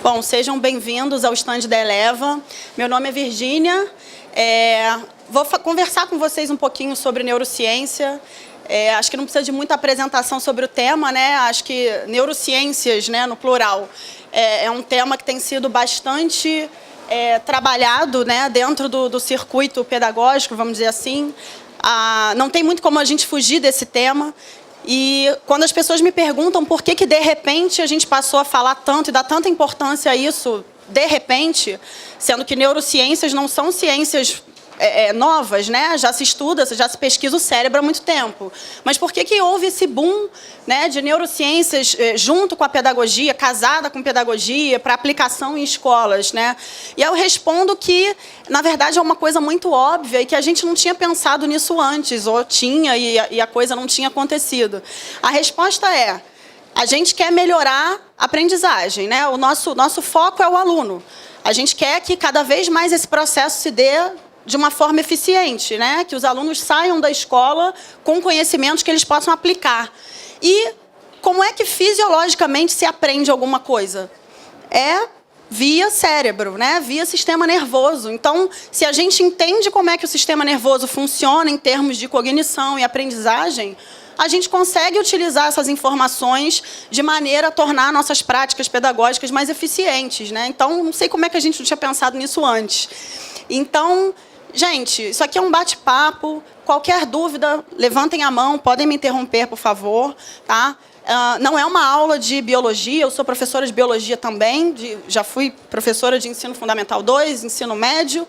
Bom, sejam bem-vindos ao stand da Eleva. Meu nome é Virgínia. Vou conversar com vocês um pouquinho sobre neurociência. Acho que não precisa de muita apresentação sobre o tema, né? Acho que neurociências, né, no plural, é um tema que tem sido bastante trabalhado, né, dentro do circuito pedagógico, vamos dizer assim. Não tem muito como a gente fugir desse tema. E quando as pessoas me perguntam por que de repente a gente passou a falar tanto e dar tanta importância a isso, de repente, sendo que neurociências não são ciências novas, né? Já se estuda, já se pesquisa o cérebro há muito tempo. Mas por que houve esse boom, né, de neurociências junto com a pedagogia, casada com pedagogia, para aplicação em escolas, né? E eu respondo que, na verdade, é uma coisa muito óbvia e que a gente não tinha pensado nisso antes, ou tinha e a coisa não tinha acontecido. A resposta é: a gente quer melhorar a aprendizagem, né? O nosso foco é o aluno. A gente quer que cada vez mais esse processo se dê de uma forma eficiente, né? Que os alunos saiam da escola com conhecimentos que eles possam aplicar. E como é que fisiologicamente se aprende alguma coisa? É via cérebro, né? Via sistema nervoso. Então, se a gente entende como é que o sistema nervoso funciona em termos de cognição e aprendizagem, a gente consegue utilizar essas informações de maneira a tornar nossas práticas pedagógicas mais eficientes, né? Então, não sei como é que a gente não tinha pensado nisso antes. Então, gente, isso aqui é um bate-papo. Qualquer dúvida, levantem a mão, podem me interromper, por favor, tá? Não é uma aula de biologia, eu sou professora de biologia também, já fui professora de ensino fundamental 2, ensino médio,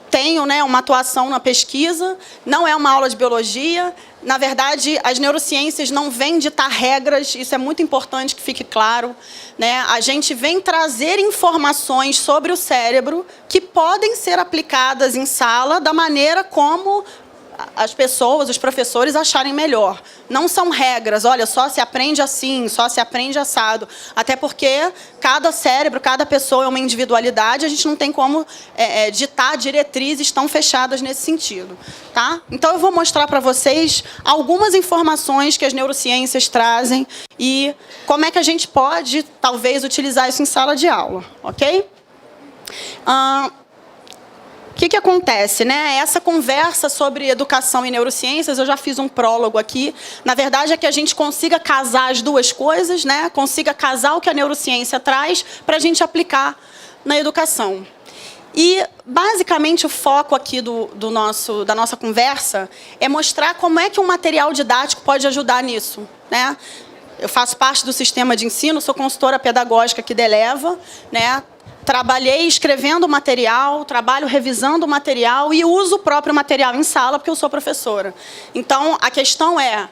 tenho, né, uma atuação na pesquisa, não é uma aula de biologia. Na verdade, as neurociências não vêm ditar regras, isso é muito importante que fique claro, né? A gente vem trazer informações sobre o cérebro que podem ser aplicadas em sala da maneira como as pessoas, os professores acharem melhor. Não são regras, olha, só se aprende assim, só se aprende assado. Até porque cada cérebro, cada pessoa é uma individualidade, a gente não tem como ditar diretrizes tão fechadas nesse sentido. Tá? Então, eu vou mostrar para vocês algumas informações que as neurociências trazem e como é que a gente pode, talvez, utilizar isso em sala de aula. Ok? O que acontece, né? Essa conversa sobre educação e neurociências, eu já fiz um prólogo aqui. Na verdade, é que a gente consiga casar as duas coisas, né? Consiga casar o que a neurociência traz para a gente aplicar na educação. E, basicamente, o foco aqui da nossa conversa é mostrar como é que um material didático pode ajudar nisso, né? Eu faço parte do sistema de ensino, sou consultora pedagógica aqui da Eleva, né? Trabalhei escrevendo material, trabalho revisando o material e uso o próprio material em sala, porque eu sou professora. Então, a questão é,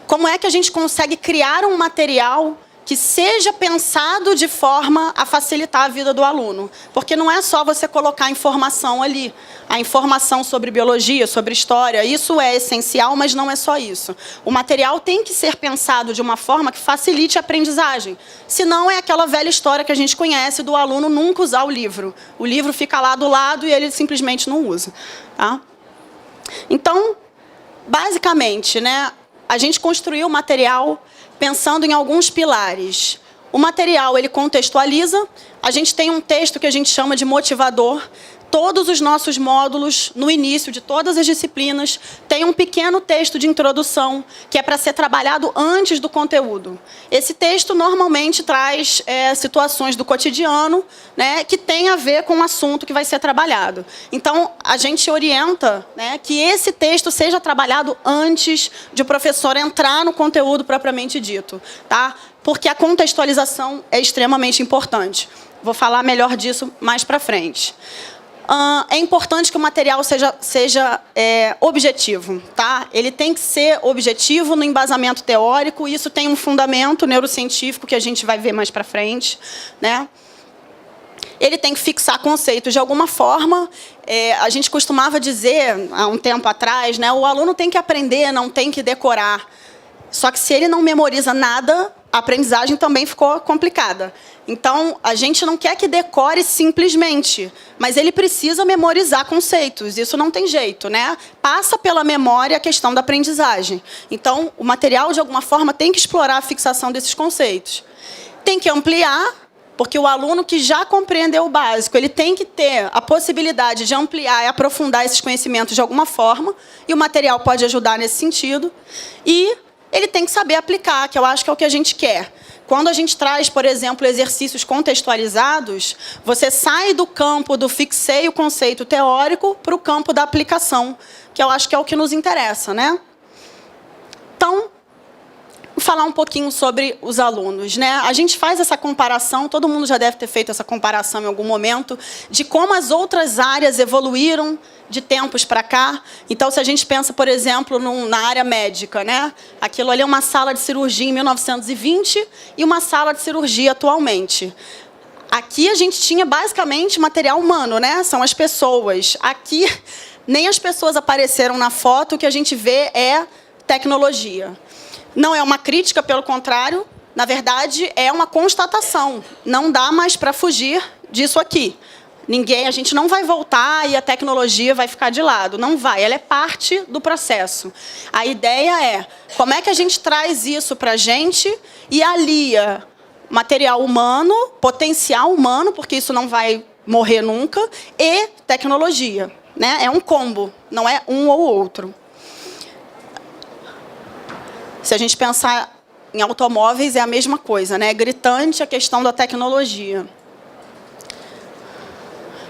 como é que a gente consegue criar um material que seja pensado de forma a facilitar a vida do aluno? Porque não é só você colocar informação ali. A informação sobre biologia, sobre história, isso é essencial, mas não é só isso. O material tem que ser pensado de uma forma que facilite a aprendizagem. Senão é aquela velha história que a gente conhece do aluno nunca usar o livro. O livro fica lá do lado e ele simplesmente não usa. Tá? Então, basicamente, né, a gente construiu o material pensando em alguns pilares. O material, ele contextualiza. A gente tem um texto que a gente chama de motivador. Todos os nossos módulos, no início de todas as disciplinas, tem um pequeno texto de introdução, que é para ser trabalhado antes do conteúdo. Esse texto normalmente traz situações do cotidiano, né, que tem a ver com o assunto que vai ser trabalhado. Então, a gente orienta, né, que esse texto seja trabalhado antes de o professor entrar no conteúdo propriamente dito, tá? Porque a contextualização é extremamente importante. Vou falar melhor disso mais para frente. É importante que o material seja objetivo, tá? Ele tem que ser objetivo no embasamento teórico, e isso tem um fundamento neurocientífico que a gente vai ver mais para frente, né? Ele tem que fixar conceitos de alguma forma. A gente costumava dizer, há um tempo atrás, né, o aluno tem que aprender, não tem que decorar. Só que se ele não memoriza nada, a aprendizagem também ficou complicada. Então, a gente não quer que decore simplesmente, mas ele precisa memorizar conceitos. Isso não tem jeito, né? Passa pela memória a questão da aprendizagem. Então, o material, de alguma forma, tem que explorar a fixação desses conceitos. Tem que ampliar Porque o aluno que já compreendeu o básico, ele tem que ter a possibilidade de ampliar e aprofundar esses conhecimentos de alguma forma, e o material pode ajudar nesse sentido. E ele tem que saber aplicar, que eu acho que é o que a gente quer. Quando a gente traz, por exemplo, exercícios contextualizados, você sai do campo do fixei o conceito teórico para o campo da aplicação, que eu acho que é o que nos interessa, né? Então, vou falar um pouquinho sobre os alunos, né? A gente faz essa comparação, todo mundo já deve ter feito essa comparação em algum momento, de como as outras áreas evoluíram de tempos para cá. Então, se a gente pensa, por exemplo, na área médica, né? Aquilo ali é uma sala de cirurgia em 1920 e uma sala de cirurgia atualmente. Aqui a gente tinha basicamente material humano, né? São as pessoas. Aqui, nem as pessoas apareceram na foto, o que a gente vê é tecnologia. Não é uma crítica, pelo contrário, na verdade, é uma constatação. Não dá mais para fugir disso aqui. A gente não vai voltar e a tecnologia vai ficar de lado. Não vai, ela é parte do processo. A ideia é, como é que a gente traz isso para a gente e alia material humano, potencial humano, porque isso não vai morrer nunca, e tecnologia, né? É um combo, não é um ou outro. Se a gente pensar em automóveis, é a mesma coisa, né? É gritante a questão da tecnologia.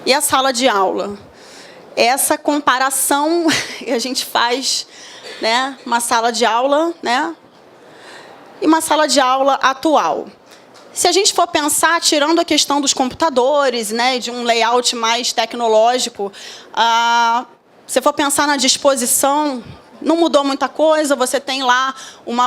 E a sala de aula? Essa comparação que a gente faz, né? Uma sala de aula, né? E uma sala de aula atual. Se a gente for pensar, tirando a questão dos computadores, né? De um layout mais tecnológico, se for pensar na disposição, não mudou muita coisa, você tem lá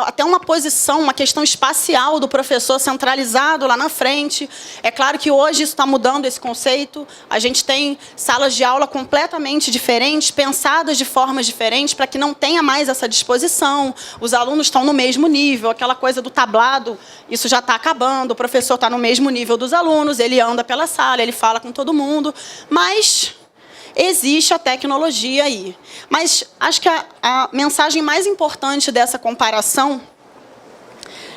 até uma posição, uma questão espacial do professor centralizado lá na frente. É claro que hoje isso está mudando esse conceito. A gente tem salas de aula completamente diferentes, pensadas de formas diferentes, para que não tenha mais essa disposição. Os alunos estão no mesmo nível, aquela coisa do tablado, isso já está acabando, o professor está no mesmo nível dos alunos, ele anda pela sala, ele fala com todo mundo, mas existe a tecnologia aí. Mas acho que a mensagem mais importante dessa comparação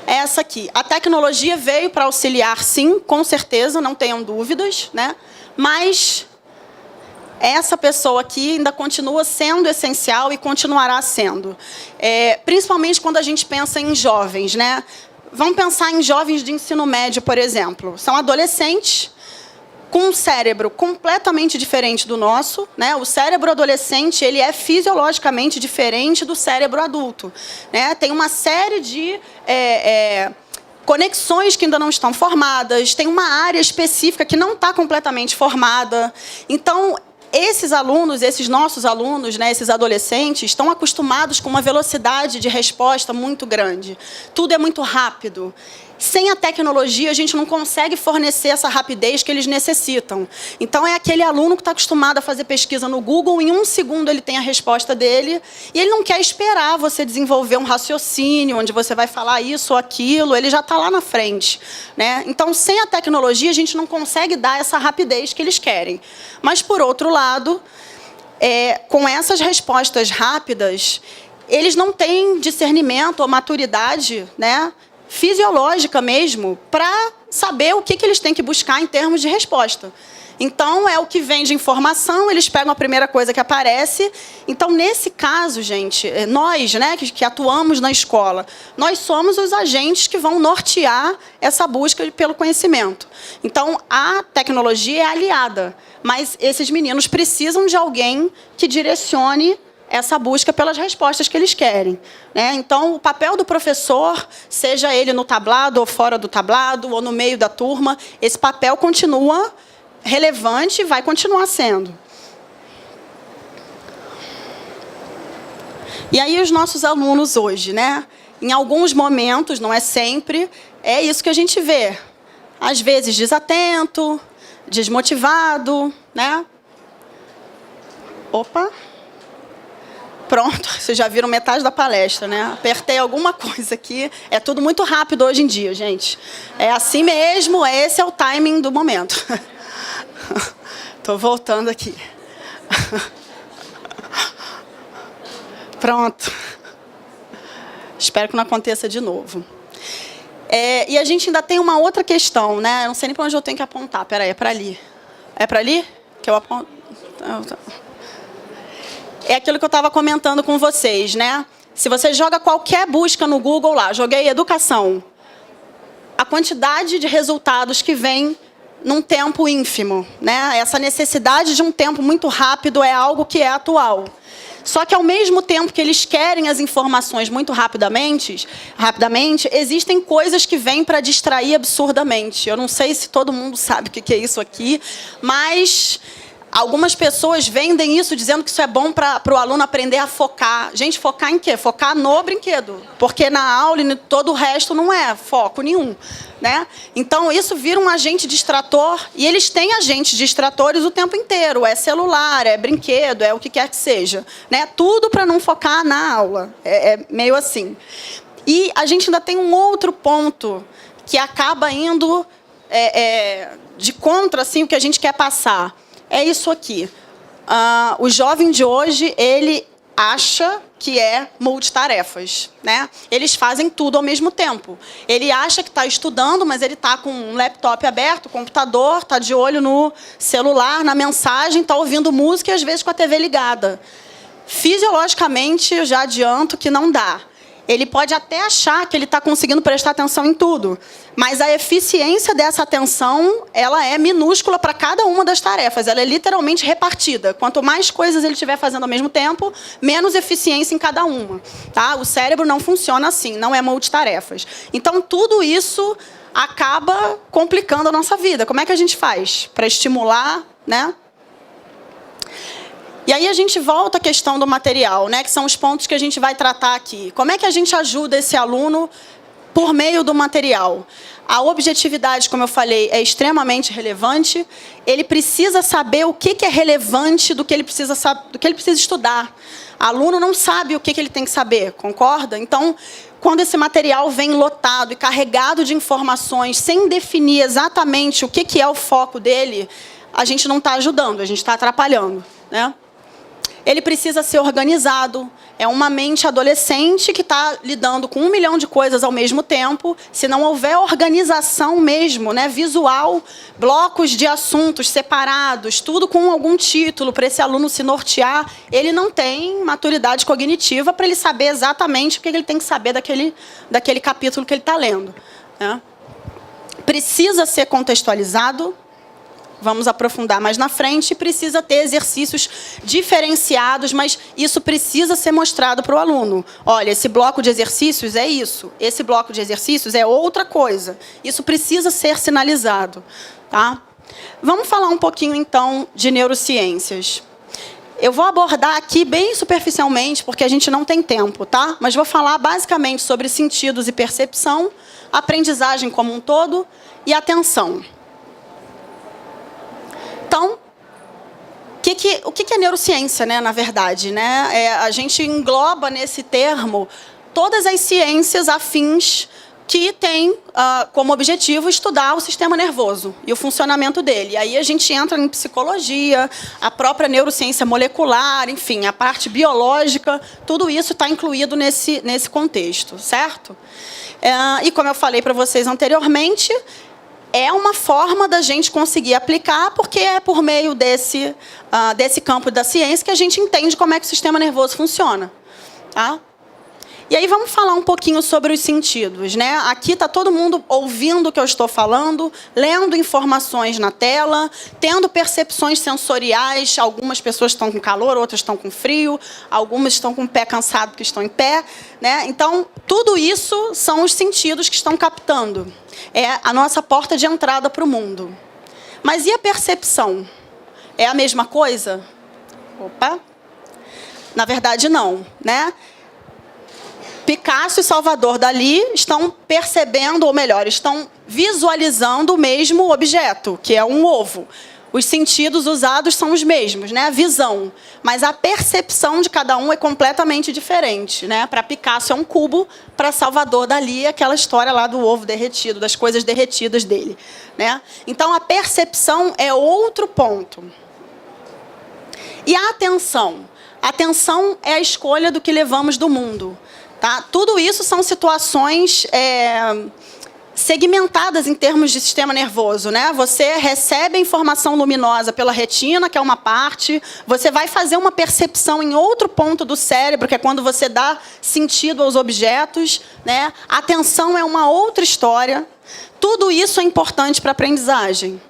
é essa aqui. A tecnologia veio para auxiliar, sim, com certeza, não tenham dúvidas, né? Mas essa pessoa aqui ainda continua sendo essencial e continuará sendo. Principalmente quando a gente pensa em jovens, né? Vamos pensar em jovens de ensino médio, por exemplo. São adolescentes com um cérebro completamente diferente do nosso, né? O cérebro adolescente, ele é fisiologicamente diferente do cérebro adulto, né? Tem uma série de conexões que ainda não estão formadas, tem uma área específica que não está completamente formada. Então, esses alunos, esses nossos alunos, né, esses adolescentes, estão acostumados com uma velocidade de resposta muito grande. Tudo é muito rápido. Sem a tecnologia, a gente não consegue fornecer essa rapidez que eles necessitam. Então, é aquele aluno que está acostumado a fazer pesquisa no Google, em 1 segundo ele tem a resposta dele, e ele não quer esperar você desenvolver um raciocínio, onde você vai falar isso ou aquilo, ele já está lá na frente, né? Então, sem a tecnologia, a gente não consegue dar essa rapidez que eles querem. Mas, por outro lado, com essas respostas rápidas, eles não têm discernimento ou maturidade, né, fisiológica mesmo, para saber o que eles têm que buscar em termos de resposta. Então, é o que vem de informação, eles pegam a primeira coisa que aparece. Então, nesse caso, gente, nós, né, que atuamos na escola, nós somos os agentes que vão nortear essa busca pelo conhecimento. Então, a tecnologia é aliada, mas esses meninos precisam de alguém que direcione essa busca pelas respostas que eles querem, né? Então, o papel do professor, seja ele no tablado ou fora do tablado, ou no meio da turma, esse papel continua relevante e vai continuar sendo. E aí, os nossos alunos hoje, né? Em alguns momentos, não é sempre, é isso que a gente vê. Às vezes, desatento, desmotivado, né? Opa! Pronto, vocês já viram metade da palestra, né? Apertei alguma coisa aqui. É tudo muito rápido hoje em dia, gente. É assim mesmo, esse é o timing do momento. Estou voltando aqui. Pronto. Espero que não aconteça de novo. E a gente ainda tem uma outra questão, né? Eu não sei nem para onde eu tenho que apontar. Peraí, é para ali. É para ali que eu aponto? É aquilo que eu estava comentando com vocês, né? Se você joga qualquer busca no Google lá, joguei educação, a quantidade de resultados que vem num tempo ínfimo, né? Essa necessidade de um tempo muito rápido é algo que é atual. Só que, ao mesmo tempo que eles querem as informações muito rapidamente, existem coisas que vêm para distrair absurdamente. Eu não sei se todo mundo sabe o que é isso aqui, mas algumas pessoas vendem isso dizendo que isso é bom para o aluno aprender a focar. Gente, focar em quê? Focar no brinquedo. Porque na aula e todo o resto não é foco nenhum, né? Então, isso vira um agente distrator. E eles têm agentes distratores o tempo inteiro. É celular, é brinquedo, é o que quer que seja, né? Tudo para não focar na aula. É meio assim. E a gente ainda tem um outro ponto que acaba indo de contra assim, o que a gente quer passar. É isso aqui. O jovem de hoje, ele acha que é multitarefas, né? Eles fazem tudo ao mesmo tempo. Ele acha que está estudando, mas ele está com um laptop aberto, computador, está de olho no celular, na mensagem, está ouvindo música e, às vezes, com a TV ligada. Fisiologicamente, eu já adianto que não dá. Ele pode até achar que ele está conseguindo prestar atenção em tudo, mas a eficiência dessa atenção, ela é minúscula para cada uma das tarefas. Ela é literalmente repartida. Quanto mais coisas ele estiver fazendo ao mesmo tempo, menos eficiência em cada uma. Tá? O cérebro não funciona assim, não é multitarefas. Então, tudo isso acaba complicando a nossa vida. Como é que a gente faz para estimular, né? E aí a gente volta à questão do material, né, que são os pontos que a gente vai tratar aqui. Como é que a gente ajuda esse aluno por meio do material? A objetividade, como eu falei, é extremamente relevante. Ele precisa saber o que é relevante do que ele precisa estudar. O aluno não sabe o que ele tem que saber, concorda? Então, quando esse material vem lotado e carregado de informações, sem definir exatamente o que é o foco dele, a gente não está ajudando, a gente está atrapalhando, né? Ele precisa ser organizado. É uma mente adolescente que está lidando com 1 milhão de coisas ao mesmo tempo. Se não houver organização mesmo, né, visual, blocos de assuntos separados, tudo com algum título para esse aluno se nortear, ele não tem maturidade cognitiva para ele saber exatamente o que ele tem que saber daquele capítulo que ele está lendo, né? Precisa ser contextualizado. Vamos aprofundar mais na frente. Precisa ter exercícios diferenciados, mas isso precisa ser mostrado para o aluno. Olha, esse bloco de exercícios é isso, esse bloco de exercícios é outra coisa. Isso precisa ser sinalizado, tá? Vamos falar um pouquinho, então, de neurociências. Eu vou abordar aqui bem superficialmente, porque a gente não tem tempo, tá? Mas vou falar basicamente sobre sentidos e percepção, aprendizagem como um todo e atenção. Então, o que é neurociência, né, na verdade? Né? A gente engloba nesse termo todas as ciências afins que têm como objetivo estudar o sistema nervoso e o funcionamento dele. E aí a gente entra em psicologia, a própria neurociência molecular, enfim, a parte biológica, tudo isso está incluído nesse contexto, certo? E como eu falei para vocês anteriormente, é uma forma da gente conseguir aplicar, porque é por meio desse campo da ciência que a gente entende como é que o sistema nervoso funciona. Tá? E aí vamos falar um pouquinho sobre os sentidos, né? Aqui está todo mundo ouvindo o que eu estou falando, lendo informações na tela, tendo percepções sensoriais. Algumas pessoas estão com calor, outras estão com frio, algumas estão com o pé cansado porque estão em pé, né? Então, tudo isso são os sentidos que estão captando. É a nossa porta de entrada para o mundo. Mas e a percepção? É a mesma coisa? Opa! Na verdade, não, né? Picasso e Salvador Dalí estão percebendo, ou melhor, estão visualizando o mesmo objeto, que é um ovo. Os sentidos usados são os mesmos, né? A visão. Mas a percepção de cada um é completamente diferente, né? Para Picasso é um cubo, para Salvador Dalí é aquela história lá do ovo derretido, das coisas derretidas dele, né? Então, a percepção é outro ponto. E a atenção? A atenção é a escolha do que levamos do mundo. Tá? Tudo isso são situações segmentadas em termos de sistema nervoso, né? Você recebe a informação luminosa pela retina, que é uma parte, você vai fazer uma percepção em outro ponto do cérebro, que é quando você dá sentido aos objetos, né? A atenção é uma outra história. Tudo isso é importante para a aprendizagem.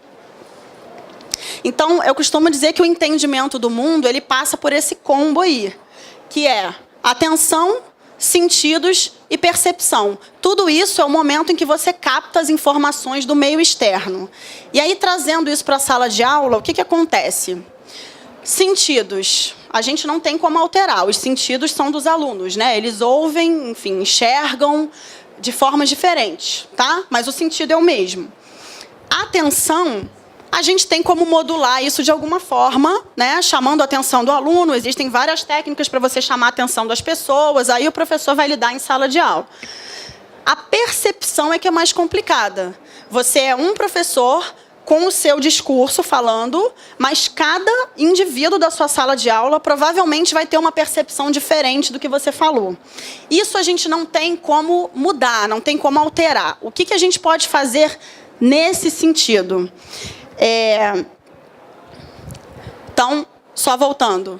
Então, eu costumo dizer que o entendimento do mundo, ele passa por esse combo aí, que é atenção, sentidos e percepção. Tudo isso é o momento em que você capta as informações do meio externo. E aí, trazendo isso para a sala de aula, o que acontece? Sentidos. A gente não tem como alterar. Os sentidos são dos alunos, né? Eles ouvem, enfim, enxergam de formas diferentes, tá? Mas o sentido é o mesmo. A atenção, a gente tem como modular isso de alguma forma, né? Chamando a atenção do aluno. Existem várias técnicas para você chamar a atenção das pessoas. Aí o professor vai lidar em sala de aula. A percepção é que é mais complicada. Você é um professor com o seu discurso falando, mas cada indivíduo da sua sala de aula provavelmente vai ter uma percepção diferente do que você falou. Isso a gente não tem como mudar, não tem como alterar. O que a gente pode fazer nesse sentido? Então, só voltando.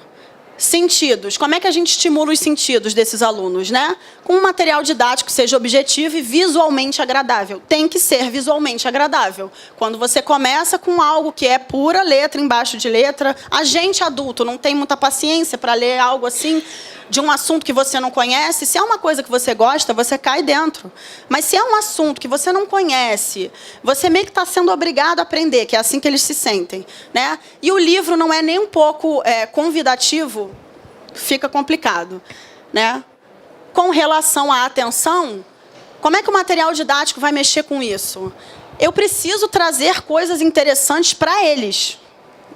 Sentidos. Como é que a gente estimula os sentidos desses alunos, né? Com um material didático que seja objetivo e visualmente agradável. Tem que ser visualmente agradável. Quando você começa com algo que é pura letra embaixo de letra, a gente adulto não tem muita paciência para ler algo assim, de um assunto que você não conhece. Se é uma coisa que você gosta, você cai dentro. Mas se é um assunto que você não conhece, você meio que está sendo obrigado a aprender, que é assim que eles se sentem, né? E o livro não é nem um pouco convidativo, fica complicado, né? Com relação à atenção, como é que o material didático vai mexer com isso? Eu preciso trazer coisas interessantes para eles.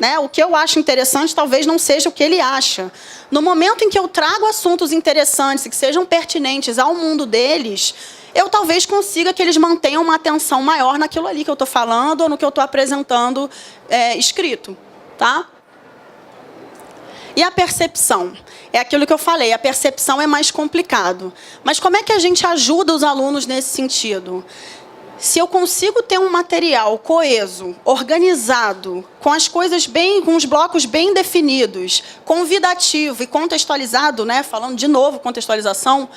Né? O que eu acho interessante talvez não seja o que ele acha. No momento em que eu trago assuntos interessantes e que sejam pertinentes ao mundo deles, eu talvez consiga que eles mantenham uma atenção maior naquilo ali que eu estou falando ou no que eu estou apresentando escrito. Tá? E a percepção? É aquilo que eu falei, a percepção é mais complicado. Mas como é que a gente ajuda os alunos nesse sentido? Se eu consigo ter um material coeso, organizado, com as coisas com os blocos bem definidos, convidativo e contextualizado, né? Falando de novo contextualização,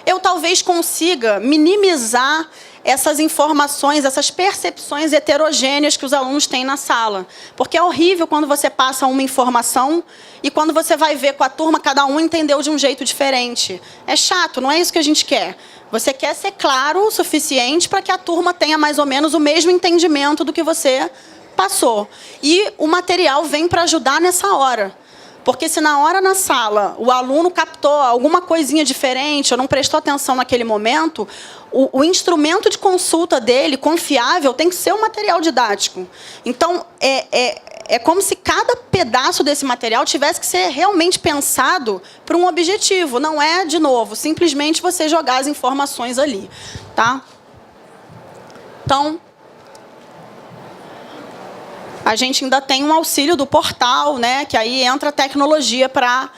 eu talvez consiga minimizar essas informações, essas percepções heterogêneas que os alunos têm na sala. Porque é horrível quando você passa uma informação e quando você vai ver com a turma, cada um entendeu de um jeito diferente. É chato, não é isso que a gente quer. Você quer ser claro o suficiente para que a turma tenha mais ou menos o mesmo entendimento do que você passou. E o material vem para ajudar nessa hora. Porque se na hora na sala o aluno captou alguma coisinha diferente ou não prestou atenção naquele momento, o instrumento de consulta dele, confiável, tem que ser o material didático. Então, é como se cada pedaço desse material tivesse que ser realmente pensado para um objetivo. Não é, de novo, simplesmente você jogar as informações ali. Tá? Então, a gente ainda tem um auxílio do portal, né, que aí entra a tecnologia para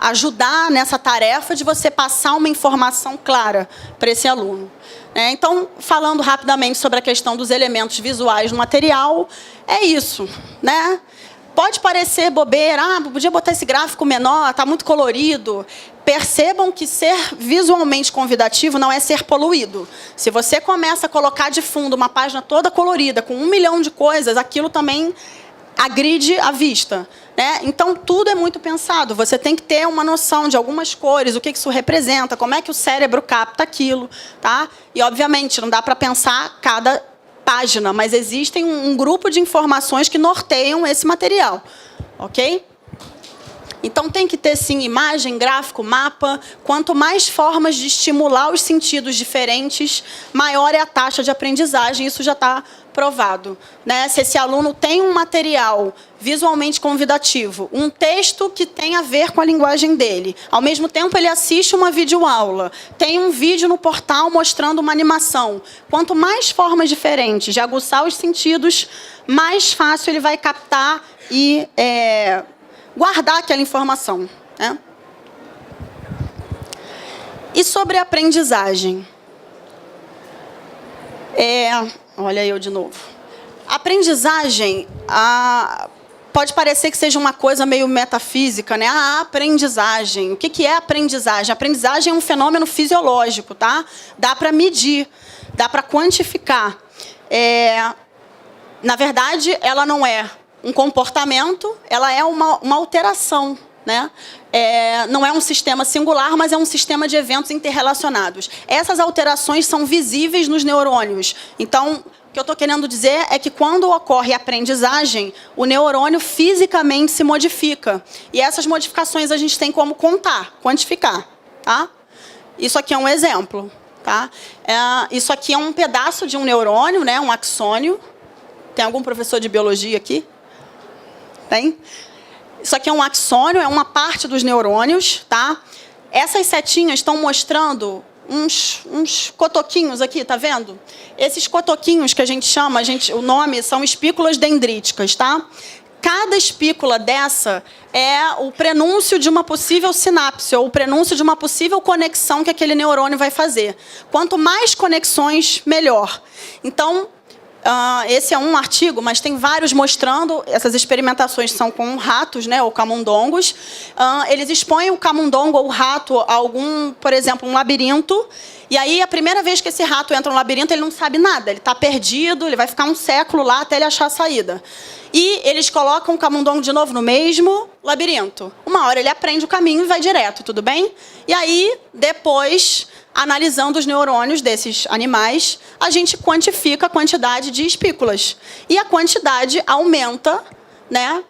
ajudar nessa tarefa de você passar uma informação clara para esse aluno. Então, falando rapidamente sobre a questão dos elementos visuais no material, é isso, né? Pode parecer bobeira, podia botar esse gráfico menor, está muito colorido. Percebam que ser visualmente convidativo não é ser poluído. Se você começa a colocar de fundo uma página toda colorida, com 1 milhão de coisas, aquilo também agride a vista. Né? Então, tudo é muito pensado. Você tem que ter uma noção de algumas cores, o que isso representa, como é que o cérebro capta aquilo. Tá? E, obviamente, não dá para pensar cada página, mas existem um grupo de informações que norteiam esse material. Ok? Então, tem que ter, sim, imagem, gráfico, mapa. Quanto mais formas de estimular os sentidos diferentes, maior é a taxa de aprendizagem. Isso já está provado. Né? Se esse aluno tem um material visualmente convidativo, um texto que tem a ver com a linguagem dele, ao mesmo tempo ele assiste uma videoaula, tem um vídeo no portal mostrando uma animação. Quanto mais formas diferentes de aguçar os sentidos, mais fácil ele vai captar e guardar aquela informação. Né? E sobre a aprendizagem? Olha eu de novo. Aprendizagem, pode parecer que seja uma coisa meio metafísica, né? A aprendizagem. O que é aprendizagem? Aprendizagem é um fenômeno fisiológico, tá? Dá para medir, dá para quantificar. Na verdade, ela não é um comportamento, ela é uma alteração, né? Não é um sistema singular, mas é um sistema de eventos interrelacionados. Essas alterações são visíveis nos neurônios. Então, o que eu estou querendo dizer é que quando ocorre a aprendizagem, o neurônio fisicamente se modifica. E essas modificações a gente tem como contar, quantificar. Tá? Isso aqui é um exemplo. Tá? Isso aqui é um pedaço de um neurônio, né? Um axônio. Tem algum professor de biologia aqui? Tem? Isso aqui é um axônio, é uma parte dos neurônios. Tá? Essas setinhas estão mostrando uns cotoquinhos aqui, tá vendo? Esses cotoquinhos que a gente chama, o nome são espículas dendríticas, tá? Cada espícula dessa é o prenúncio de uma possível sinapse, ou o prenúncio de uma possível conexão que aquele neurônio vai fazer. Quanto mais conexões, melhor. Então, esse é um artigo, mas tem vários mostrando, essas experimentações são com ratos, né, ou camundongos. Eles expõem o camundongo ou o rato a por exemplo, um labirinto, e aí a primeira vez que esse rato entra no labirinto, ele não sabe nada, ele está perdido, ele vai ficar um século lá até ele achar a saída. E eles colocam o camundongo de novo no mesmo labirinto. Uma hora ele aprende o caminho e vai direto, tudo bem? E aí, depois, analisando os neurônios desses animais, a gente quantifica a quantidade de espículas. E a quantidade aumenta, né?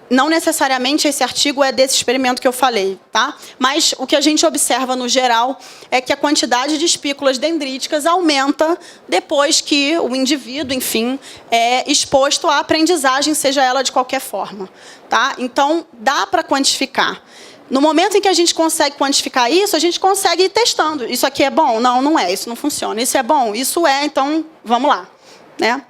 Não necessariamente esse artigo é desse experimento que eu falei, tá? Mas o que a gente observa no geral é que a quantidade de espículas dendríticas aumenta depois que o indivíduo, enfim, é exposto à aprendizagem, seja ela de qualquer forma, tá? Então, dá para quantificar. No momento em que a gente consegue quantificar isso, a gente consegue ir testando. Isso aqui é bom? Não, não é. Isso não funciona. Isso é bom? Isso é. Então, vamos lá, né?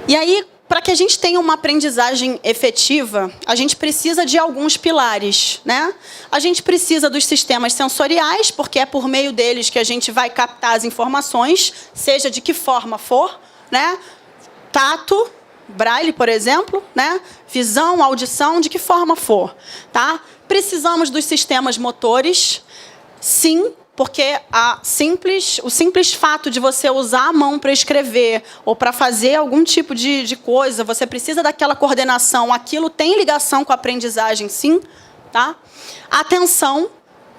E aí, para que a gente tenha uma aprendizagem efetiva, a gente precisa de alguns pilares, né? A gente precisa dos sistemas sensoriais, porque é por meio deles que a gente vai captar as informações, seja de que forma for, né? Tato, Braille, por exemplo, né? Visão, audição, de que forma for, tá? Precisamos dos sistemas motores, sim, porque o simples fato de você usar a mão para escrever ou para fazer algum tipo de coisa, você precisa daquela coordenação, aquilo tem ligação com a aprendizagem, sim. Tá? Atenção,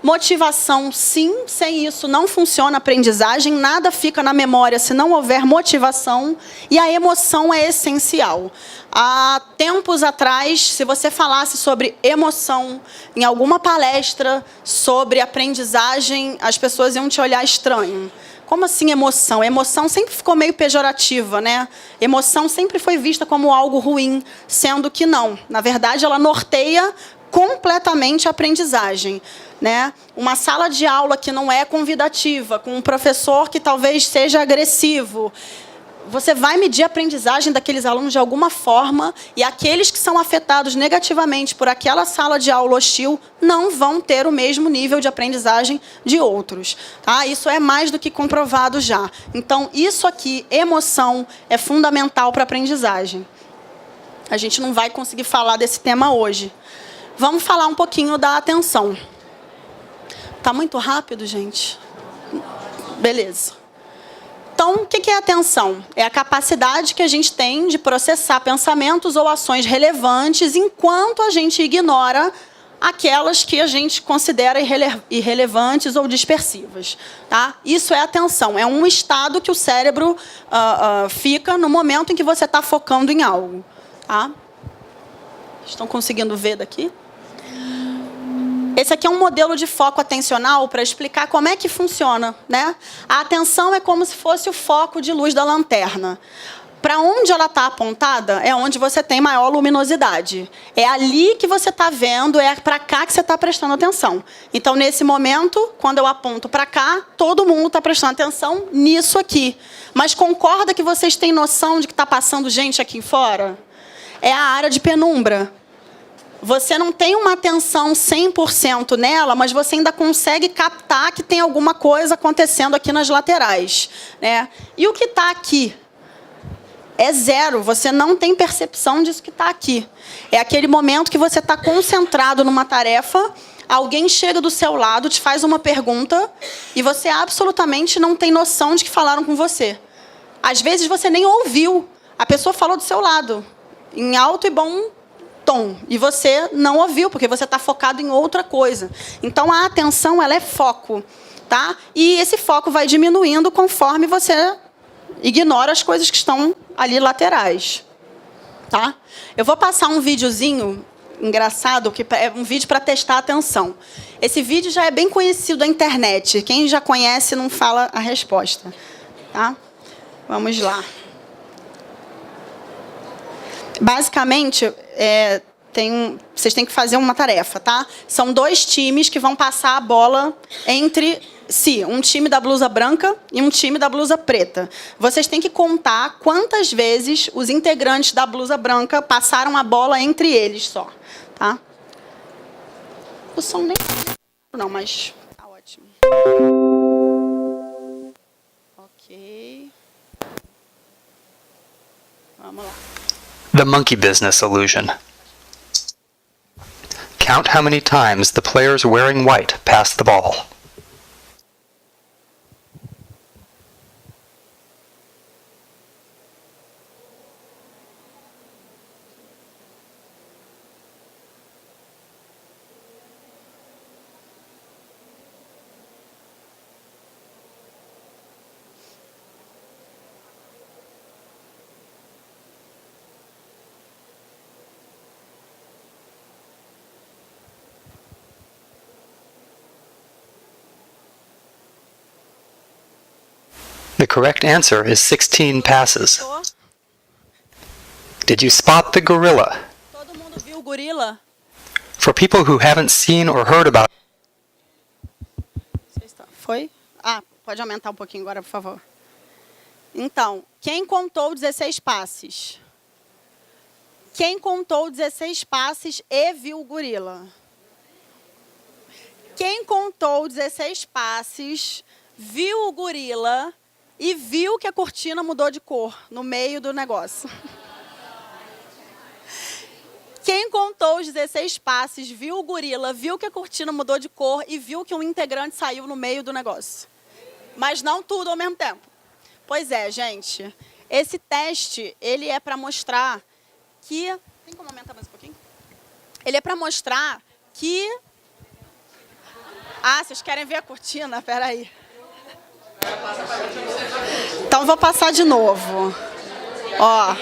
motivação, sim, sem isso não funciona a aprendizagem, nada fica na memória se não houver motivação, e a emoção é essencial. Há tempos atrás, se você falasse sobre emoção em alguma palestra sobre aprendizagem, as pessoas iam te olhar estranho. Como assim emoção? Emoção sempre ficou meio pejorativa, né? Emoção sempre foi vista como algo ruim, sendo que não. Na verdade, ela norteia completamente a aprendizagem, né? Uma sala de aula que não é convidativa, com um professor que talvez seja agressivo, você vai medir a aprendizagem daqueles alunos de alguma forma, e aqueles que são afetados negativamente por aquela sala de aula hostil não vão ter o mesmo nível de aprendizagem de outros. Tá? Isso é mais do que comprovado já. Então, isso aqui, emoção, é fundamental para a aprendizagem. A gente não vai conseguir falar desse tema hoje. Vamos falar um pouquinho da atenção. Tá muito rápido, gente? Beleza. Então, o que é atenção? É a capacidade que a gente tem de processar pensamentos ou ações relevantes enquanto a gente ignora aquelas que a gente considera irrelevantes ou dispersivas. Tá? Isso é atenção. É um estado que o cérebro fica no momento em que você está focando em algo. Tá? Estão conseguindo ver daqui? Esse aqui é um modelo de foco atencional para explicar como é que funciona, né? A atenção é como se fosse o foco de luz da lanterna. Para onde ela está apontada é onde você tem maior luminosidade. É ali que você está vendo, é para cá que você está prestando atenção. Então, nesse momento, quando eu aponto para cá, todo mundo está prestando atenção nisso aqui. Mas concorda que vocês têm noção de que está passando gente aqui fora? É a área de penumbra. você não tem uma atenção 100% nela, mas você ainda consegue captar que tem alguma coisa acontecendo aqui nas laterais, né? E o que está aqui? É zero, você não tem percepção disso que está aqui. É aquele momento que você está concentrado numa tarefa, alguém chega do seu lado, te faz uma pergunta, e você absolutamente não tem noção de que falaram com você. Às vezes você nem ouviu, a pessoa falou do seu lado, em alto e bom tom, e você não ouviu, porque você está focado em outra coisa. Então, a atenção, ela é foco, tá? E esse foco vai diminuindo conforme você ignora as coisas que estão ali laterais, tá? Eu vou passar um videozinho engraçado, que é um vídeo para testar a atenção. Esse vídeo já é bem conhecido da internet. Quem já conhece não fala a resposta, tá? Vamos lá. Basicamente, vocês têm que fazer uma tarefa, tá? São 2 times que vão passar a bola entre si. Um time da blusa branca e um time da blusa preta. Vocês têm que contar quantas vezes os integrantes da blusa branca passaram a bola entre eles só, tá? O som nem... Não, mas tá ótimo. Ok. Vamos lá. The monkey business illusion. Count how many times the players wearing white pass the ball. The correct answer is 16 passes. Did you spot the gorilla? Todo mundo viu o gorila? For people who haven't seen or heard about Foi? Ah, pode aumentar um pouquinho agora, por favor. Então, quem contou 16 passes? Quem contou 16 passes e viu o gorila? Quem contou 16 passes, viu o gorila e viu que a cortina mudou de cor no meio do negócio? Quem contou os 16 passes, viu o gorila, viu que a cortina mudou de cor e viu que um integrante saiu no meio do negócio? Mas não tudo ao mesmo tempo. Pois é, gente. Esse teste, ele é para mostrar que... Tem como aumentar mais um pouquinho? Ele é para mostrar que... Ah, vocês querem ver a cortina? Peraí. Então, vou passar de novo. Ó.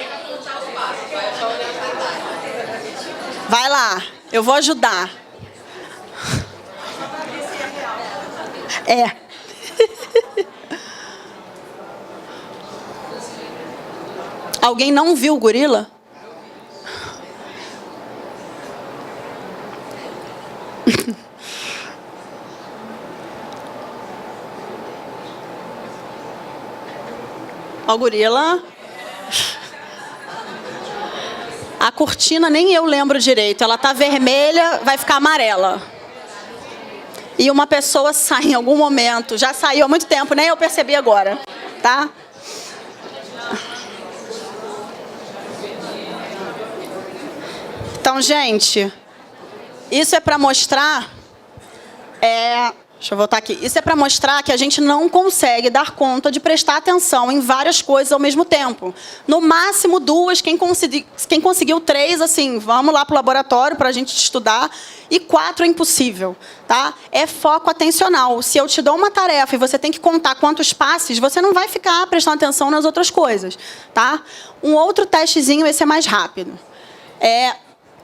Vai lá, eu vou ajudar. É. Alguém não viu o gorila? Ó o gorila. A cortina nem eu lembro direito. Ela tá vermelha, vai ficar amarela. E uma pessoa sai em algum momento. Já saiu há muito tempo, nem eu percebi agora. Tá? Então, gente, isso é para mostrar... Deixa eu voltar aqui. Isso é para mostrar que a gente não consegue dar conta de prestar atenção em várias coisas ao mesmo tempo. No máximo 2, quem conseguiu 3, assim, vamos lá para o laboratório para a gente estudar. E 4 é impossível, tá? É foco atencional. Se eu te dou uma tarefa e você tem que contar quantos passes, você não vai ficar prestando atenção nas outras coisas, tá? Um outro testezinho, esse é mais rápido.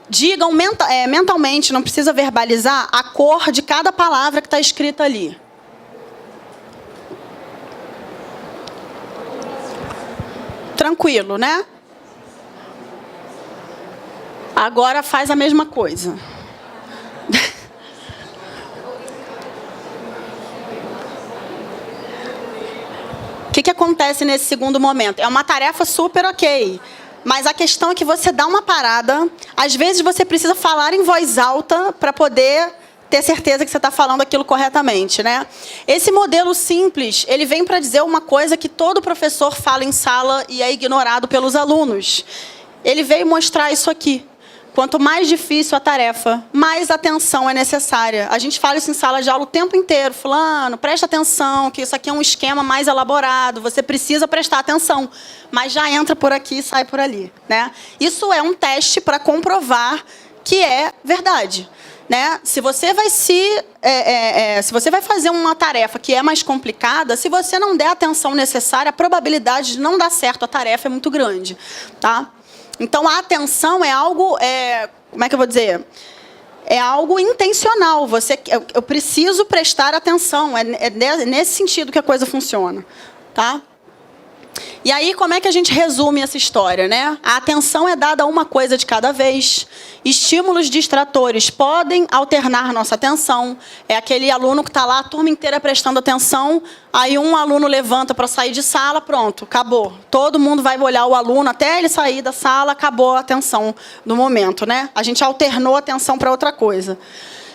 Digam mentalmente, não precisa verbalizar, a cor de cada palavra que está escrita ali. Tranquilo, né? Agora faz a mesma coisa. O que acontece nesse segundo momento? É uma tarefa super ok. Mas a questão é que você dá uma parada, Às vezes você precisa falar em voz alta para poder ter certeza que você está falando aquilo corretamente, né? Esse modelo simples, ele vem para dizer uma coisa que todo professor fala em sala e é ignorado pelos alunos. Ele veio mostrar isso aqui. Quanto mais difícil a tarefa, mais atenção é necessária. A gente fala isso em sala de aula o tempo inteiro. Fulano, presta atenção, que isso aqui é um esquema mais elaborado. Você precisa prestar atenção. Mas já entra por aqui e sai por ali, né? Isso é um teste para comprovar que é verdade. Né? Se você vai se você vai fazer uma tarefa que é mais complicada, se você não der a atenção necessária, a probabilidade de não dar certo a tarefa é muito grande, tá? Então a atenção é algo, como é que eu vou dizer? É algo intencional. Eu preciso prestar atenção. É nesse sentido que a coisa funciona, tá? E aí, como é que a gente resume essa história, né? A atenção é dada a uma coisa de cada vez. Estímulos distratores podem alternar nossa atenção. É aquele aluno que está lá, a turma inteira prestando atenção, aí um aluno levanta para sair de sala, pronto, acabou. Todo mundo vai olhar o aluno até ele sair da sala, acabou a atenção do momento, né? A gente alternou a atenção para outra coisa.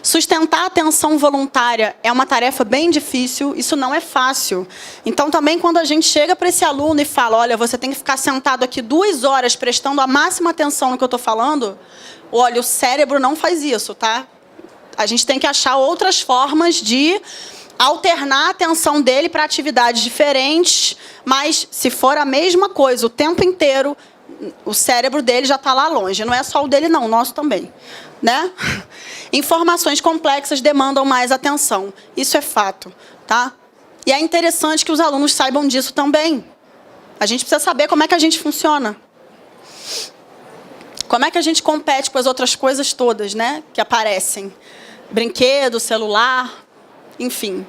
Sustentar a atenção voluntária é uma tarefa bem difícil, isso não é fácil. Então, também, quando a gente chega para esse aluno e fala, olha, você tem que ficar sentado aqui 2 horas prestando a máxima atenção no que eu estou falando, olha, o cérebro não faz isso, tá? A gente tem que achar outras formas de alternar a atenção dele para atividades diferentes, mas, se for a mesma coisa o tempo inteiro, o cérebro dele já está lá longe. Não é só o dele, não, o nosso também, né? Informações complexas demandam mais atenção. Isso é fato, tá? E é interessante que os alunos saibam disso também. A gente precisa saber como é que a gente funciona. Como é que a gente compete com as outras coisas todas, né? Que aparecem. Brinquedo, celular, enfim.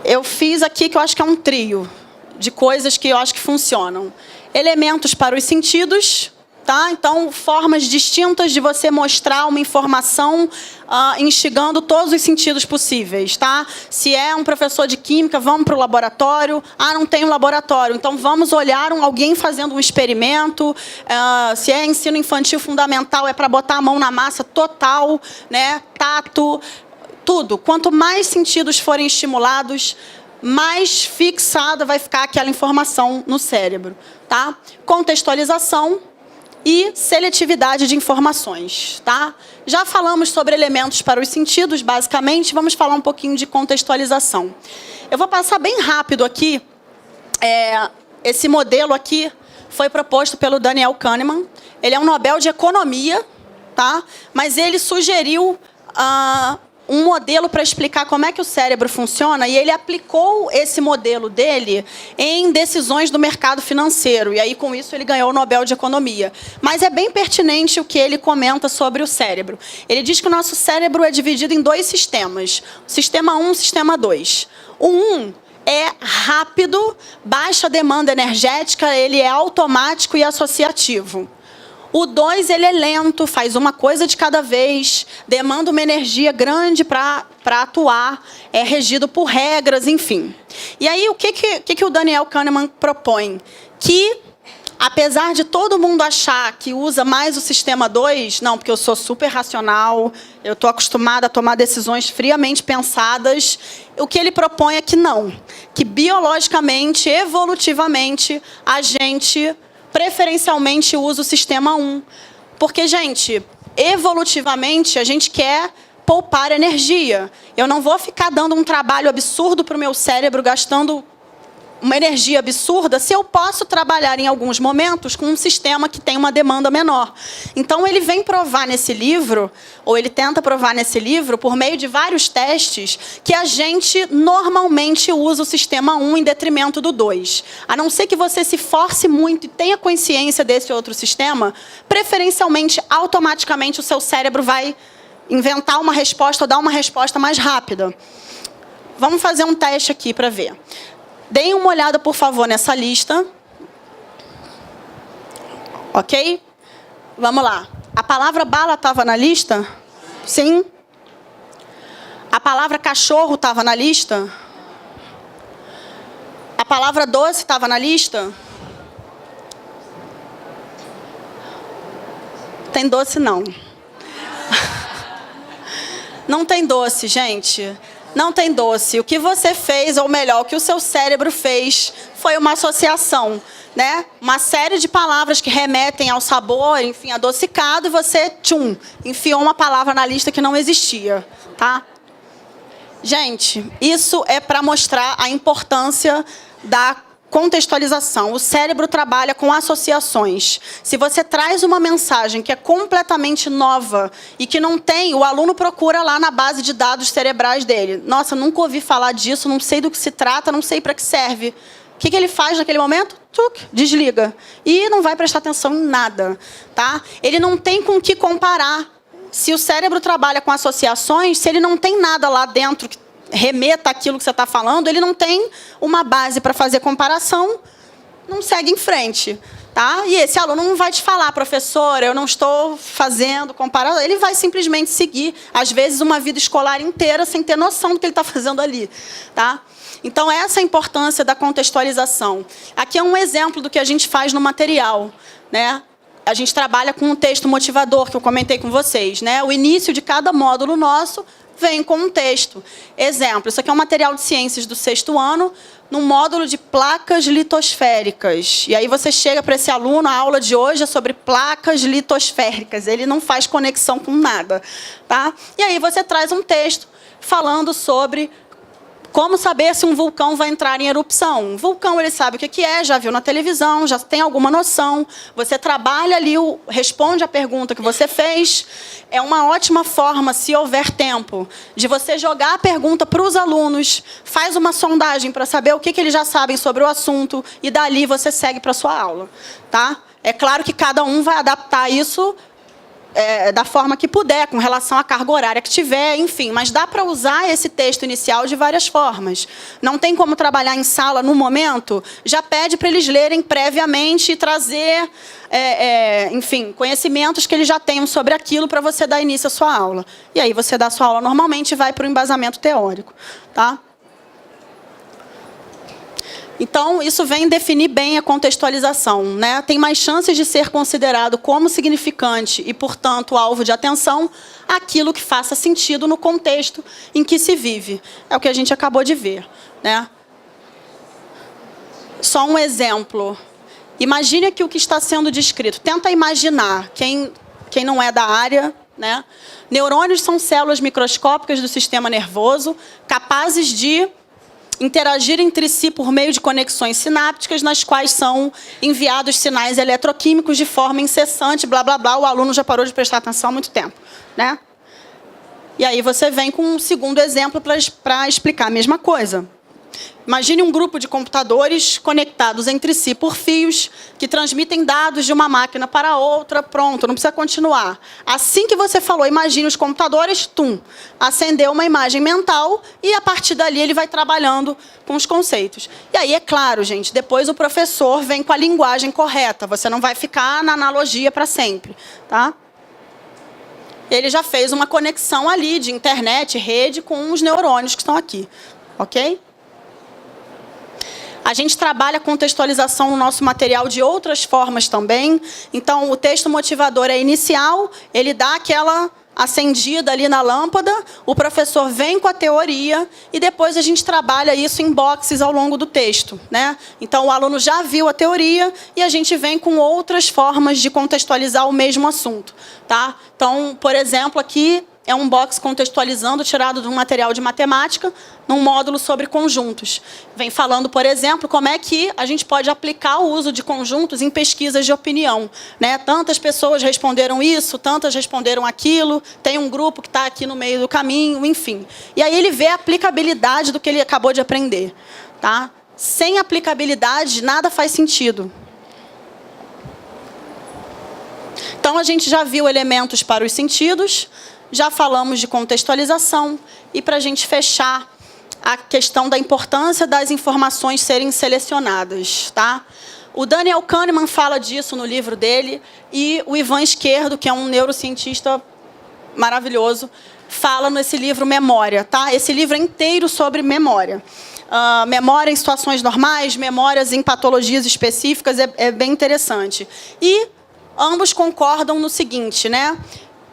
Eu fiz aqui que eu acho que é um trio de coisas que eu acho que funcionam. Elementos para os sentidos, tá? Então, formas distintas de você mostrar uma informação instigando todos os sentidos possíveis, tá? Se é um professor de química, vamos para o laboratório. Ah, não tem um laboratório, então vamos olhar alguém fazendo um experimento. Se é ensino infantil fundamental, é para botar a mão na massa total, né? Tato, tudo. Quanto mais sentidos forem estimulados, mais fixada vai ficar aquela informação no cérebro, tá? Contextualização e seletividade de informações, tá? Já falamos sobre elementos para os sentidos, basicamente, vamos falar um pouquinho de contextualização. Eu vou passar bem rápido aqui. Esse modelo aqui foi proposto pelo Daniel Kahneman. Ele é um Nobel de Economia, tá? Mas ele sugeriu um modelo para explicar como é que o cérebro funciona, e ele aplicou esse modelo dele em decisões do mercado financeiro, e aí, com isso, ele ganhou o Nobel de Economia. Mas é bem pertinente o que ele comenta sobre o cérebro. Ele diz que o nosso cérebro é dividido em 2 sistemas, o sistema 1 e o sistema 2. O 1 é rápido, baixa demanda energética, ele é automático e associativo. O 2, ele é lento, faz uma coisa de cada vez, demanda uma energia grande para atuar, é regido por regras, enfim. E aí, o que o Daniel Kahneman propõe? Que, apesar de todo mundo achar que usa mais o sistema 2, não, porque eu sou super racional, eu estou acostumada a tomar decisões friamente pensadas, o que ele propõe é que não, que biologicamente, evolutivamente, a gente preferencialmente usa o sistema 1. Porque, gente, evolutivamente, a gente quer poupar energia. Eu não vou ficar dando um trabalho absurdo para o meu cérebro, gastando uma energia absurda, se eu posso trabalhar em alguns momentos com um sistema que tem uma demanda menor. Então, ele vem provar nesse livro, ou ele tenta provar nesse livro, por meio de vários testes, que a gente normalmente usa o sistema 1 em detrimento do 2. A não ser que você se force muito e tenha consciência desse outro sistema, preferencialmente, automaticamente, o seu cérebro vai inventar uma resposta ou dar uma resposta mais rápida. Vamos fazer um teste aqui para ver. Deem uma olhada, por favor, nessa lista. Ok? Vamos lá. A palavra bala estava na lista? Sim. A palavra cachorro estava na lista? A palavra doce estava na lista? tem doce, não. Não tem doce, gente. Não tem doce. O que você fez, ou melhor, o que o seu cérebro fez, foi uma associação, né? Uma série de palavras que remetem ao sabor, enfim, adocicado, e você, enfiou uma palavra na lista que não existia, tá? Gente, isso é para mostrar a importância da contextualização. O cérebro trabalha com associações. Se você traz uma mensagem que é completamente nova e que não tem, o aluno procura lá na base de dados cerebrais dele. Nossa, nunca ouvi falar disso, não sei do que se trata, não sei para que serve. O que ele faz naquele momento? Desliga. E não vai prestar atenção em nada, tá? Ele não tem com o que comparar. Se o cérebro trabalha com associações, se ele não tem nada lá dentro que remeta aquilo que você está falando, ele não tem uma base para fazer comparação, não segue em frente, tá? E esse aluno não vai te falar, professora, eu não estou fazendo comparação, ele vai simplesmente seguir, às vezes, uma vida escolar inteira sem ter noção do que ele está fazendo ali, tá? Então, essa é a importância da contextualização. Aqui é um exemplo do que a gente faz no material, né? A gente trabalha com um texto motivador, que eu comentei com vocês, né? O início de cada módulo nosso vem com um texto. Exemplo, isso aqui é um material de ciências do 6º ano, num módulo de placas litosféricas. E aí você chega para esse aluno, a aula de hoje é sobre placas litosféricas. Ele não faz conexão com nada, tá? E aí você traz um texto falando sobre como saber se um vulcão vai entrar em erupção. Um vulcão, ele sabe o que é, já viu na televisão, já tem alguma noção. Você trabalha ali, responde a pergunta que você fez. É uma ótima forma, se houver tempo, de você jogar a pergunta para os alunos, faz uma sondagem para saber o que eles já sabem sobre o assunto, e dali você segue para a sua aula, tá? É claro que cada um vai adaptar isso da forma que puder, com relação à carga horária que tiver, enfim. Mas dá para usar esse texto inicial de várias formas. Não tem como trabalhar em sala no momento, já pede para eles lerem previamente e trazer, enfim, conhecimentos que eles já tenham sobre aquilo para você dar início à sua aula. E aí você dá a sua aula normalmente e vai para o embasamento teórico, tá? Então, isso vem definir bem a contextualização, né? Tem mais chances de ser considerado como significante e, portanto, alvo de atenção aquilo que faça sentido no contexto em que se vive. É o que a gente acabou de ver, né? Só um exemplo. Imagine aqui o que está sendo descrito. Tenta imaginar, quem não é da área, né? Neurônios são células microscópicas do sistema nervoso capazes de interagir entre si por meio de conexões sinápticas, nas quais são enviados sinais eletroquímicos de forma incessante, blá, blá, blá. O aluno já parou de prestar atenção há muito tempo, né? E aí você vem com um segundo exemplo para explicar a mesma coisa. Imagine um grupo de computadores conectados entre si por fios que transmitem dados de uma máquina para outra. Pronto, não precisa continuar. Assim que você falou, imagine os computadores, acendeu uma imagem mental e, a partir dali, ele vai trabalhando com os conceitos. E aí, é claro, gente, depois o professor vem com a linguagem correta. Você não vai ficar na analogia para sempre, tá? Ele já fez uma conexão ali de internet, rede, com os neurônios que estão aqui, ok? A gente trabalha a contextualização no nosso material de outras formas também. Então, o texto motivador é inicial, ele dá aquela acendida ali na lâmpada, o professor vem com a teoria e depois a gente trabalha isso em boxes ao longo do texto, né? Então, o aluno já viu a teoria e a gente vem com outras formas de contextualizar o mesmo assunto, tá? Então, por exemplo, aqui é um box contextualizando, tirado de um material de matemática, num módulo sobre conjuntos. Vem falando, por exemplo, como é que a gente pode aplicar o uso de conjuntos em pesquisas de opinião, né? Tantas pessoas responderam isso, tantas responderam aquilo, tem um grupo que está aqui no meio do caminho, enfim. E aí ele vê a aplicabilidade do que ele acabou de aprender, tá? Sem aplicabilidade, nada faz sentido. Então, a gente já viu elementos para os sentidos, já falamos de contextualização, e para a gente fechar a questão da importância das informações serem selecionadas, tá? O Daniel Kahneman fala disso no livro dele, e o Ivan Esquerdo, que é um neurocientista maravilhoso, fala nesse livro Memória, tá? Esse livro é inteiro sobre memória. Memória em situações normais, memórias em patologias específicas, é bem interessante. E ambos concordam no seguinte, né?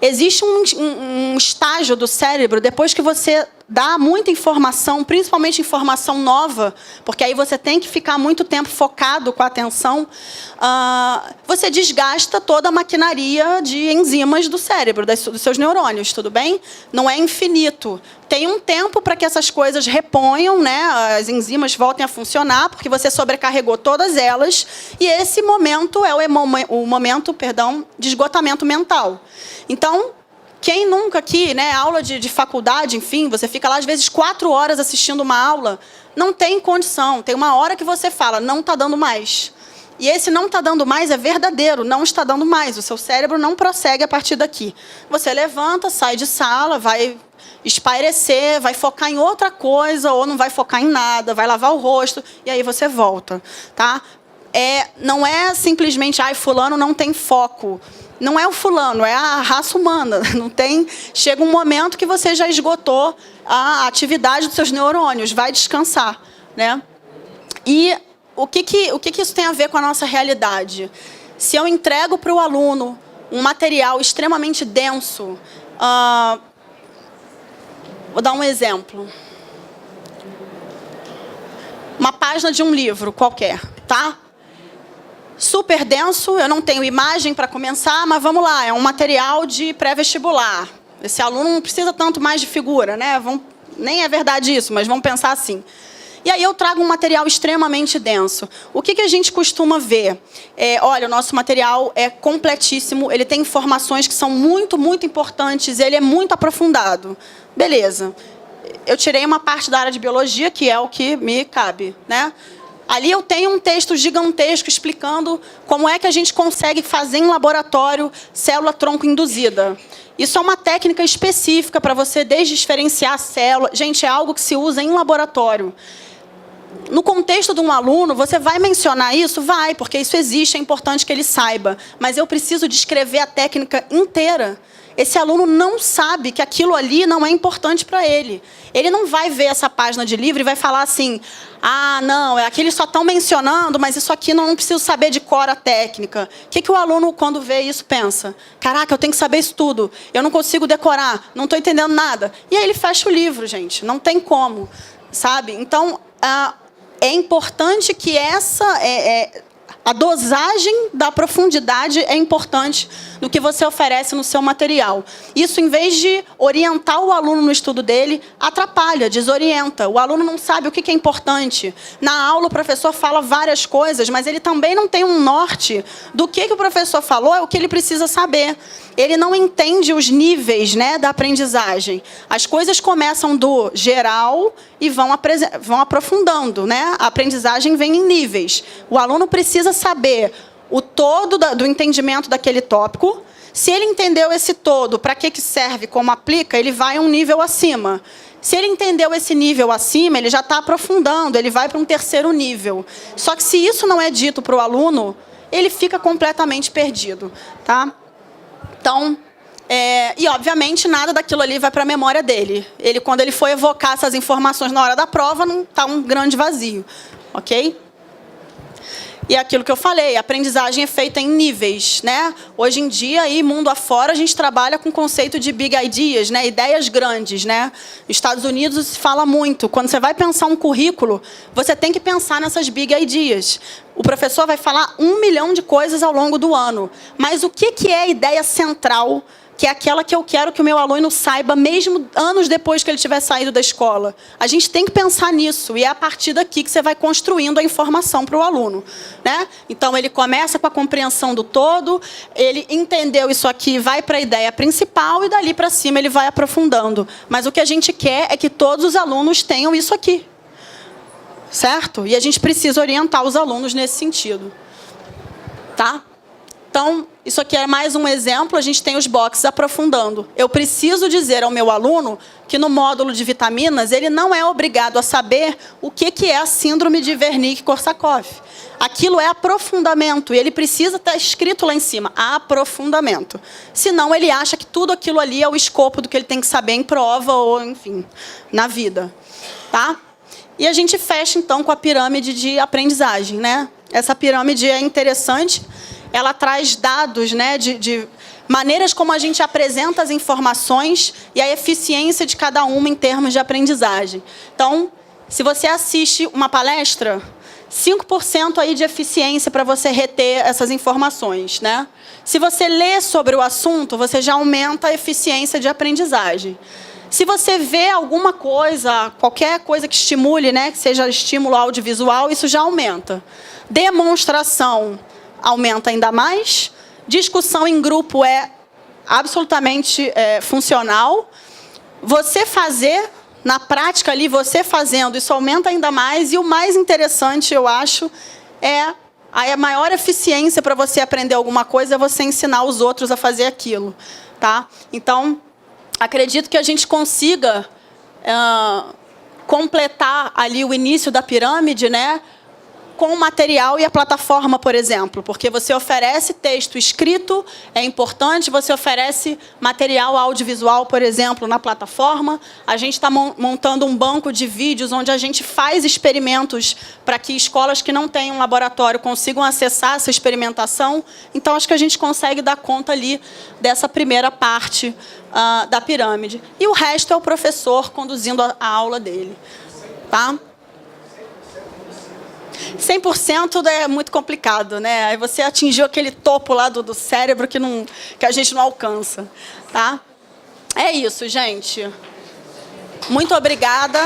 Existe um estágio do cérebro, depois que você dá muita informação, principalmente informação nova, porque aí você tem que ficar muito tempo focado com a atenção, você desgasta toda a maquinaria de enzimas do cérebro, dos seus neurônios, tudo bem? Não é infinito. Tem um tempo para que essas coisas reponham, né? As enzimas voltem a funcionar, porque você sobrecarregou todas elas, e esse momento é o momento, de esgotamento mental. Então, quem nunca aqui, né, aula de faculdade, enfim, você fica lá às vezes 4 horas assistindo uma aula, não tem condição. Tem uma hora que você fala, não está dando mais. E esse não está dando mais é verdadeiro, não está dando mais. O seu cérebro não prossegue a partir daqui. Você levanta, sai de sala, vai espairecer, vai focar em outra coisa, ou não vai focar em nada, vai lavar o rosto, e aí você volta. Tá? Não é simplesmente, fulano não tem foco. Não é o fulano, é a raça humana. Não tem. Chega um momento que você já esgotou a atividade dos seus neurônios, vai descansar, né? E o que isso tem a ver com a nossa realidade? Se eu entrego para o aluno um material extremamente denso, vou dar um exemplo. Uma página de um livro qualquer, tá? Super denso, eu não tenho imagem para começar, mas vamos lá, é um material de pré-vestibular. Esse aluno não precisa tanto mais de figura, né? Nem é verdade isso, mas vamos pensar assim. E aí eu trago um material extremamente denso. O que a gente costuma ver? Olha, o nosso material é completíssimo, ele tem informações que são muito, muito importantes, ele é muito aprofundado. Beleza. Eu tirei uma parte da área de biologia, que é o que me cabe, né? Ali eu tenho um texto gigantesco explicando como é que a gente consegue fazer em laboratório célula-tronco induzida. Isso é uma técnica específica para você desdiferenciar a célula. Gente, é algo que se usa em laboratório. No contexto de um aluno, você vai mencionar isso? Vai, porque isso existe, é importante que ele saiba. Mas eu preciso descrever a técnica inteira. Esse aluno não sabe que aquilo ali não é importante para ele. Ele não vai ver essa página de livro e vai falar assim, não, aqui eles só estão mencionando, mas isso aqui não preciso saber de cor a técnica. O que o aluno, quando vê isso, pensa? Caraca, eu tenho que saber isso tudo. Eu não consigo decorar, não estou entendendo nada. E aí ele fecha o livro, gente. Não tem como, sabe? Então, é importante que a dosagem da profundidade é importante do que você oferece no seu material. Isso, em vez de orientar o aluno no estudo dele, atrapalha, desorienta. O aluno não sabe o que é importante. Na aula, o professor fala várias coisas, mas ele também não tem um norte do que o professor falou, é o que ele precisa saber. Ele não entende os níveis, né, da aprendizagem. As coisas começam do geral e vão aprofundando, né? A aprendizagem vem em níveis. O aluno precisa saber o todo do entendimento daquele tópico. Se ele entendeu esse todo, para que serve, como aplica, ele vai um nível acima. Se ele entendeu esse nível acima, ele já está aprofundando, ele vai para um terceiro nível. Só que se isso não é dito para o aluno, ele fica completamente perdido, tá? Então, e obviamente nada daquilo ali vai para a memória dele. Quando ele for evocar essas informações na hora da prova, não está um grande vazio, ok? E é aquilo que eu falei, a aprendizagem é feita em níveis, né? Hoje em dia, aí, mundo afora, a gente trabalha com o conceito de big ideas, né? Ideias grandes, né? Nos Estados Unidos se fala muito. Quando você vai pensar um currículo, você tem que pensar nessas big ideas. O professor vai falar 1 milhão de coisas ao longo do ano. Mas o que é a ideia central, que é aquela que eu quero que o meu aluno saiba, mesmo anos depois que ele tiver saído da escola? A gente tem que pensar nisso, e é a partir daqui que você vai construindo a informação para o aluno, né? Então, ele começa com a compreensão do todo, ele entendeu isso aqui, vai para a ideia principal, e dali para cima ele vai aprofundando. Mas o que a gente quer é que todos os alunos tenham isso aqui, certo? E a gente precisa orientar os alunos nesse sentido, tá? Então, isso aqui é mais um exemplo, a gente tem os boxes aprofundando. Eu preciso dizer ao meu aluno que no módulo de vitaminas, ele não é obrigado a saber o que é a síndrome de Wernicke-Korsakoff. Aquilo é aprofundamento, e ele precisa estar escrito lá em cima, aprofundamento. Senão, ele acha que tudo aquilo ali é o escopo do que ele tem que saber em prova ou, enfim, na vida. Tá? E a gente fecha, então, com a pirâmide de aprendizagem, né? Essa pirâmide é interessante. ela traz dados, né, de maneiras como a gente apresenta as informações e a eficiência de cada uma em termos de aprendizagem. Então, se você assiste uma palestra, 5% aí de eficiência para você reter essas informações, né? Se você lê sobre o assunto, você já aumenta a eficiência de aprendizagem. Se você vê alguma coisa, qualquer coisa que estimule, né, que seja estímulo audiovisual, isso já aumenta. Demonstração aumenta ainda mais. Discussão em grupo é absolutamente funcional. Você fazer, na prática ali, você fazendo, isso aumenta ainda mais. E o mais interessante, eu acho, a maior eficiência para você aprender alguma coisa é você ensinar os outros a fazer aquilo. Tá? Então, acredito que a gente consiga completar ali o início da pirâmide, né, com o material e a plataforma, por exemplo, porque você oferece texto escrito, é importante, você oferece material audiovisual, por exemplo, na plataforma. A gente está montando um banco de vídeos onde a gente faz experimentos para que escolas que não têm um laboratório consigam acessar essa experimentação. Então, acho que a gente consegue dar conta ali dessa primeira parte da pirâmide. E o resto é o professor conduzindo a aula dele. Tá? 100% é muito complicado, né? Aí você atingiu aquele topo lá do cérebro que a gente não alcança, tá? É isso, gente. Muito obrigada.